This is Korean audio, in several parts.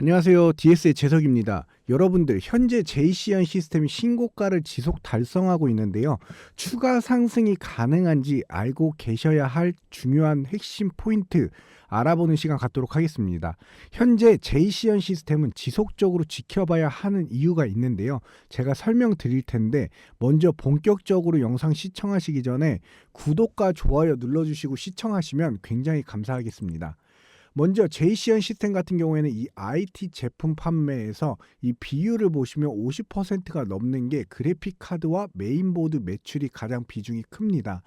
안녕하세요. DS의 재석입니다. 여러분들 현재 제이시안 시스템이 신고가를 지속 달성하고 있는데요. 추가 상승이 가능한지 알고 계셔야 할 중요한 핵심 포인트 알아보는 시간 갖도록 하겠습니다. 현재 제이시안 시스템은 지속적으로 지켜봐야 하는 이유가 있는데요. 제가 설명드릴 텐데 먼저 본격적으로 영상 시청하시기 전에 구독과 좋아요 눌러주시고 시청하시면 굉장히 감사하겠습니다. 먼저 제이시언 시스템 같은 경우에는 이 IT 제품 판매에서 이 비율을 보시면 50%가 넘는 게 그래픽 카드와 메인보드 매출이 가장 비중이 큽니다.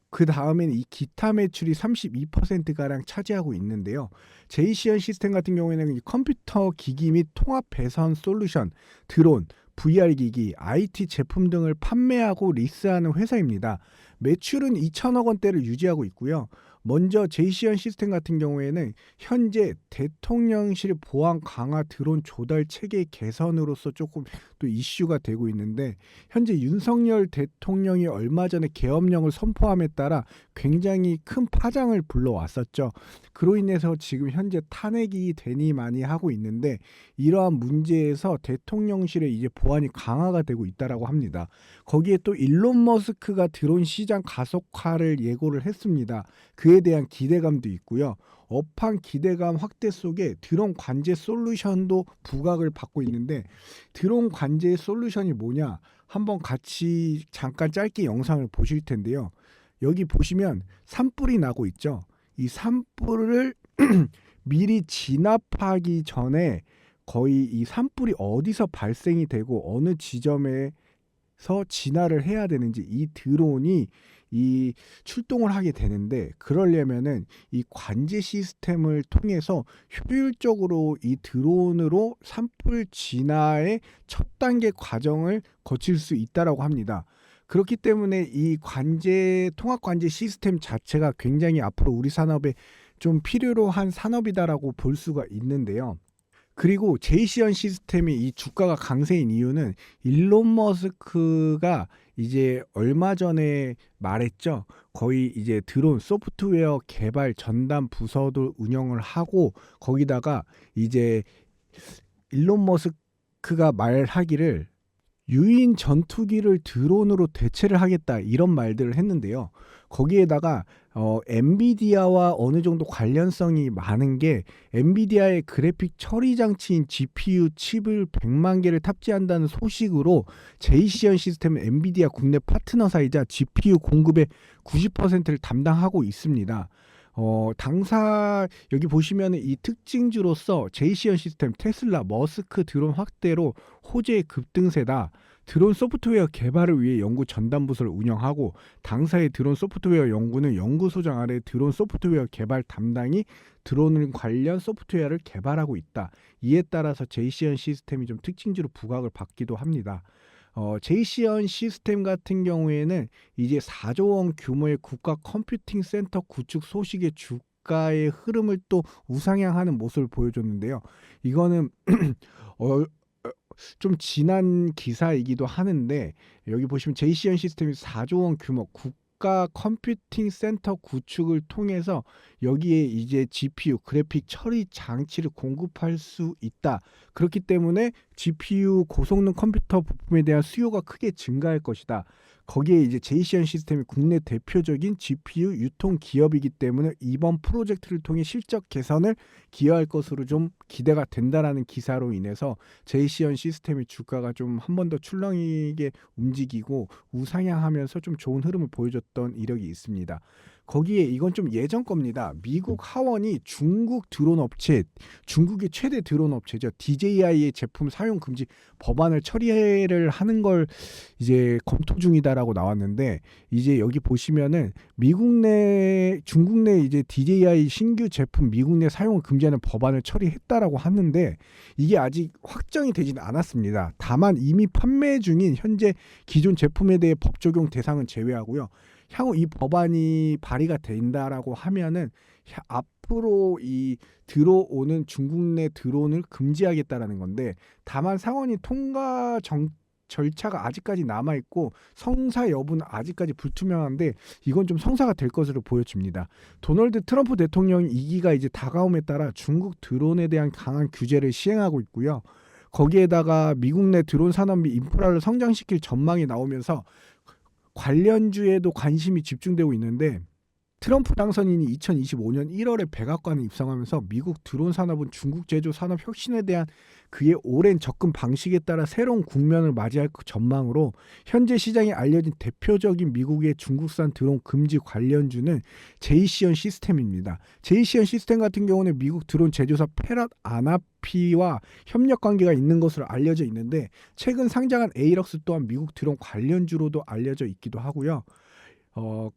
그 다음에는 이 기타 매출이 32%가량 차지하고 있는데요. 제이시언 시스템 같은 경우에는 이 컴퓨터 기기 및 통합 배선 솔루션, 드론, VR 기기, IT 제품 등을 판매하고 리스하는 회사입니다. 매출은 2천억 원대를 유지하고 있고요. 먼저 제이시언 시스템 같은 경우에는 현재 대통령실 보안 강화 드론 조달 체계 개선으로서 조금 또 이슈가 되고 있는데, 현재 윤석열 대통령이 얼마 전에 계엄령을 선포함에 따라 굉장히 큰 파장을 불러왔었죠. 그로 인해서 지금 현재 탄핵이 되니 많이 하고 있는데, 이러한 문제에서 대통령실의 이제 보안이 강화가 되고 있다라고 합니다. 거기에 또 일론 머스크가 드론 시장 가속화를 예고를 했습니다. 그에 대한 기대감도 있고요. 업황 기대감 확대 속에 드론 관제 솔루션도 부각을 받고 있는데, 드론 관제 솔루션이 뭐냐? 한번 같이 잠깐 짧게 영상을 보실 텐데요. 여기 보시면 산불이 나고 있죠. 이 산불을 미리 진압하기 전에 거의 이 산불이 어디서 발생이 되고 어느 지점에서 진화를 해야 되는지 이 드론이 이 출동을 하게 되는데, 그러려면은 이 관제 시스템을 통해서 효율적으로 이 드론으로 산불 진화의 첫 단계 과정을 거칠 수 있다라고 합니다. 그렇기 때문에 이 관제 통합 관제 시스템 자체가 굉장히 앞으로 우리 산업에 좀 필요로 한 산업이다라고 볼 수가 있는데요. 그리고 제이시언 시스템이 이 주가가 강세인 이유는 일론 머스크가 이제 얼마 전에 말했죠. 거의 이제 드론 소프트웨어 개발 전담 부서도 운영을 하고, 거기다가 이제 일론 머스크가 말하기를 유인 전투기를 드론으로 대체를 하겠다 이런 말들을 했는데요. 거기에다가 엔비디아와 어느 정도 관련성이 많은 게, 엔비디아의 그래픽 처리 장치인 GPU 칩을 100만 개를 탑재한다는 소식으로 제이시언 시스템은 엔비디아 국내 파트너사이자 GPU 공급의 90%를 담당하고 있습니다. 당사 여기 보시면 이 특징주로서 제이시언 시스템, 테슬라, 머스크 드론 확대로 호재의 급등세다. 드론 소프트웨어 개발을 위해 연구 전담 부서를 운영하고, 당사의 드론 소프트웨어 연구는 연구소장 아래 드론 소프트웨어 개발 담당이 드론 관련 소프트웨어를 개발하고 있다. 이에 따라서 제이시언 시스템이 좀 특징주로 부각을 받기도 합니다. 제이시언 시스템 같은 경우에는 이제 4조 원 규모의 국가 컴퓨팅 센터 구축 소식의 주가의 흐름을 또 우상향하는 모습을 보여줬는데요. 이거는 어, 좀 지난 기사이기도 하는데, 여기 보시면 제이시언 시스템이 4조 원 규모 국가 컴퓨팅 센터 구축을 통해서 여기에 이제 GPU 그래픽 처리 장치를 공급할 수 있다. 그렇기 때문에 GPU 고성능 컴퓨터 부품에 대한 수요가 크게 증가할 것이다. 거기에 이제 제이시언 시스템이 국내 대표적인 GPU 유통 기업이기 때문에 이번 프로젝트를 통해 실적 개선을 기여할 것으로 좀 기대가 된다라는 기사로 인해서 제이시언 시스템의 주가가 좀 한 번 더 출렁이게 움직이고 우상향하면서 좀 좋은 흐름을 보여줬던 이력이 있습니다. 거기에 이건 좀 예전 겁니다. 미국 하원이 중국 드론 업체, 중국의 최대 드론 업체죠, DJI의 제품 사용 금지 법안을 처리를 하는 걸 이제 검토 중이다라고 나왔는데, 이제 여기 보시면은 미국 내, 중국 내 이제 DJI 신규 제품 미국 내 사용을 금지하는 법안을 처리했다라고 하는데, 이게 아직 확정이 되지는 않았습니다. 다만 이미 판매 중인 현재 기존 제품에 대해 법 적용 대상은 제외하고요. 향후 이 법안이 발의가 된다라고 하면은 앞으로 이 들어오는 중국 내 드론을 금지하겠다라는 건데, 다만 상원이 통과 절차가 아직까지 남아 있고 성사 여부는 아직까지 불투명한데 이건 좀 성사가 될 것으로 보여집니다. 도널드 트럼프 대통령 2기가 이제 다가옴에 따라 중국 드론에 대한 강한 규제를 시행하고 있고요. 거기에다가 미국 내 드론 산업 및 인프라를 성장시킬 전망이 나오면서 관련주에도 관심이 집중되고 있는데 트럼프 당선인이 2025년 1월에 백악관에 입성하면서 미국 드론 산업은 중국 제조 산업 혁신에 대한 그의 오랜 접근 방식에 따라 새로운 국면을 맞이할 전망으로 현재 시장에 알려진 대표적인 미국의 중국산 드론 금지 관련주는 제이시언 시스템입니다. 제이시언 시스템 같은 경우는 미국 드론 제조사 페럿 아나피와 협력 관계가 있는 것으로 알려져 있는데 최근 상장한 에이럭스 또한 미국 드론 관련주로도 알려져 있기도 하고요.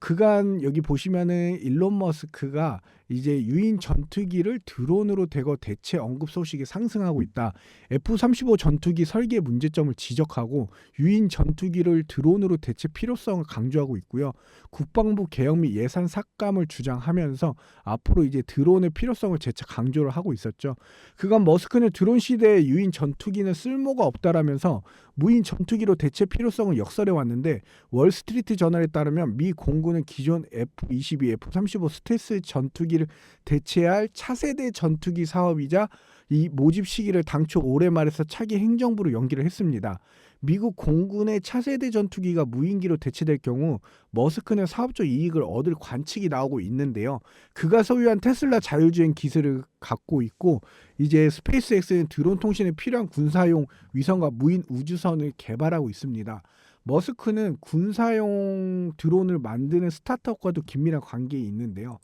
그간 여기 보시면은 일론 머스크가 이제 유인 전투기를 드론으로 대거 대체 언급 소식이 상승하고 있다. F-35 전투기 설계 문제점을 지적하고 유인 전투기를 드론으로 대체 필요성을 강조하고 있고요. 국방부 개혁 및 예산 삭감을 주장하면서 앞으로 이제 드론의 필요성을 재차 강조를 하고 있었죠. 그간 머스크는 드론 시대에 유인 전투기는 쓸모가 없다라면서 무인 전투기로 대체 필요성을 역설해 왔는데 월스트리트 저널에 따르면 미 공군은 기존 F-22, F-35 스텔스 전투기를 대체할 차세대 전투기 사업이자 이 모집 시기를 당초 올해 말에서 차기 행정부로 연기를 했습니다. 미국 공군의 차세대 전투기가 무인기로 대체될 경우 머스크는 사업적 이익을 얻을 관측이 나오고 있는데요. 그가 소유한 테슬라 자율주행 기술을 갖고 있고 이제 스페이스X는 드론 통신에 필요한 군사용 위성과 무인 우주선을 개발하고 있습니다. 머스크는 군사용 드론을 만드는 스타트업과도 긴밀한 관계에 있는데요.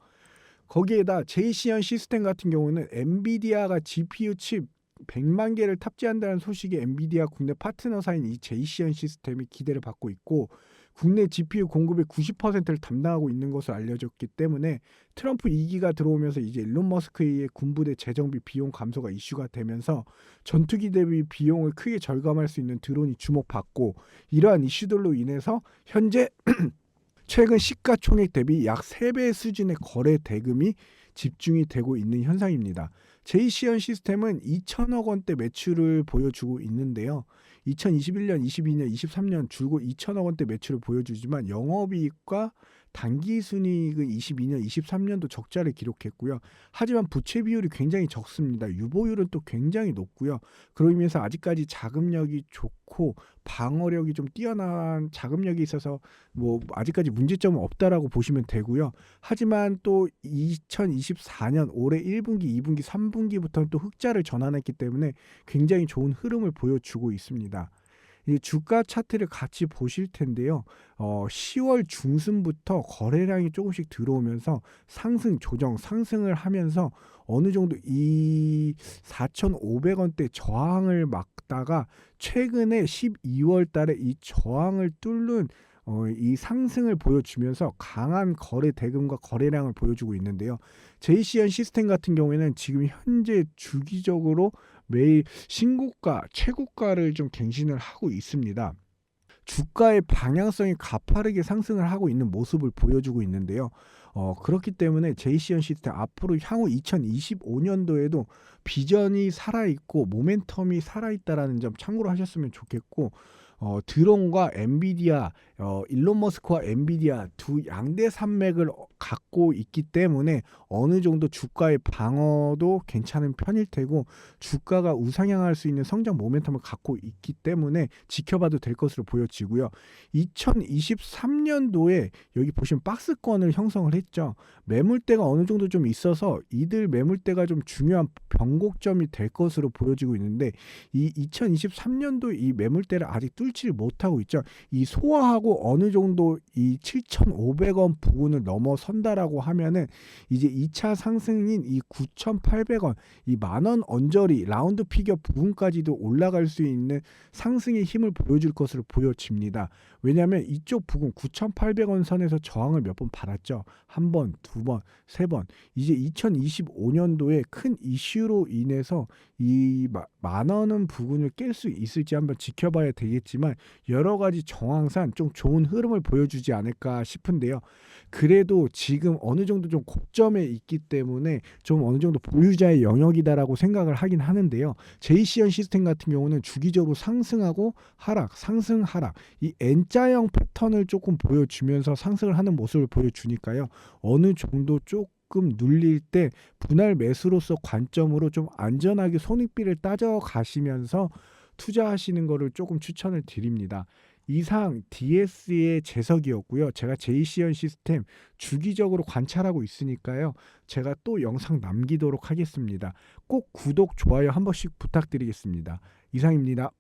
거기에다 제이시언 시스템 같은 경우는 엔비디아가 GPU 칩 100만 개를 탑재한다는 소식이 엔비디아 국내 파트너사인 이 제이시언 시스템이 기대를 받고 있고 국내 GPU 공급의 90%를 담당하고 있는 것으로 알려졌기 때문에 트럼프 2기가 들어오면서 이제 일론 머스크의 군부대 재정비 비용 감소가 이슈가 되면서 전투기 대비 비용을 크게 절감할 수 있는 드론이 주목받고 이러한 이슈들로 인해서 현재 최근 시가총액 대비 약 3배 수준의 거래 대금이 집중이 되고 있는 현상입니다. 제이시언 시스템은 2천억 원대 매출을 보여주고 있는데요. 2021년, 22년, 23년 줄곧 2천억 원대 매출을 보여주지만 영업이익과 당기순이익은 22년, 23년도 적자를 기록했고요. 하지만 부채 비율이 굉장히 적습니다. 유보율은 또 굉장히 높고요. 그러면서 아직까지 자금력이 좋고 방어력이 좀 뛰어난 자금력이 있어서 뭐 아직까지 문제점은 없다라고 보시면 되고요. 하지만 또 2024년 올해 1분기, 2분기, 3분기부터는 또 흑자를 전환했기 때문에 굉장히 좋은 흐름을 보여주고 있습니다. 이 주가 차트를 같이 보실 텐데요. 10월 중순부터 거래량이 조금씩 들어오면서 상승을 하면서 어느 정도 이 4,500원대 저항을 막다가 최근에 12월 달에 이 저항을 뚫는 이 상승을 보여주면서 강한 거래 대금과 거래량을 보여주고 있는데요. 제이시언 시스템 같은 경우에는 지금 현재 주기적으로 매일 신고가, 최고가를 좀 갱신을 하고 있습니다. 주가의 방향성이 가파르게 상승을 하고 있는 모습을 보여주고 있는데요. 그렇기 때문에 제이시언 시스템 앞으로 향후 2025년도에도 비전이 살아있고 모멘텀이 살아있다라는 점 참고로 하셨으면 좋겠고 드론과 엔비디아, 일론 머스크와 엔비디아 두 양대 산맥을 갖고 있기 때문에 어느 정도 주가의 방어도 괜찮은 편일 테고 주가가 우상향할 수 있는 성장 모멘텀을 갖고 있기 때문에 지켜봐도 될 것으로 보여지고요. 2023년도에 여기 보시면 박스권을 형성을 했죠. 매물대가 어느 정도 좀 있어서 이들 매물대가 좀 중요한 변곡점이 될 것으로 보여지고 있는데 이 2023년도 이 매물대를 아직 뚫지를 못하고 있죠. 이 소화하고 어느 정도 이 7,500원 부근을 넘어선다라고 하면은 이제 2차 상승인 이 9,800원 이 만원 언저리 라운드 피겨 부근까지도 올라갈 수 있는 상승의 힘을 보여줄 것으로 보여집니다. 왜냐하면 이쪽 부근 9,800원 선에서 저항을 몇 번 받았죠. 한 번, 두 번, 세 번. 이제 2025년도에 큰 이슈로 인해서 이 만원은 부근을 깰 수 있을지 한번 지켜봐야 되겠지만 있지만 여러 가지 정황상 좀 좋은 흐름을 보여주지 않을까 싶은데요. 그래도 지금 어느 정도 좀 고점에 있기 때문에 좀 어느 정도 보유자의 영역이다라고 생각을 하긴 하는데요. 제이시언 시스템 같은 경우는 주기적으로 상승하고 하락, 상승, 하락 이 N자형 패턴을 조금 보여주면서 상승을 하는 모습을 보여주니까요. 어느 정도 조금 눌릴 때 분할 매수로서 관점으로 좀 안전하게 손익비를 따져가시면서 투자하시는 거를 조금 추천을 드립니다. 이상 DS의 재석이었고요. 제가 제이시언 시스템 주기적으로 관찰하고 있으니까요. 제가 또 영상 남기도록 하겠습니다. 꼭 구독, 좋아요 한 번씩 부탁드리겠습니다. 이상입니다.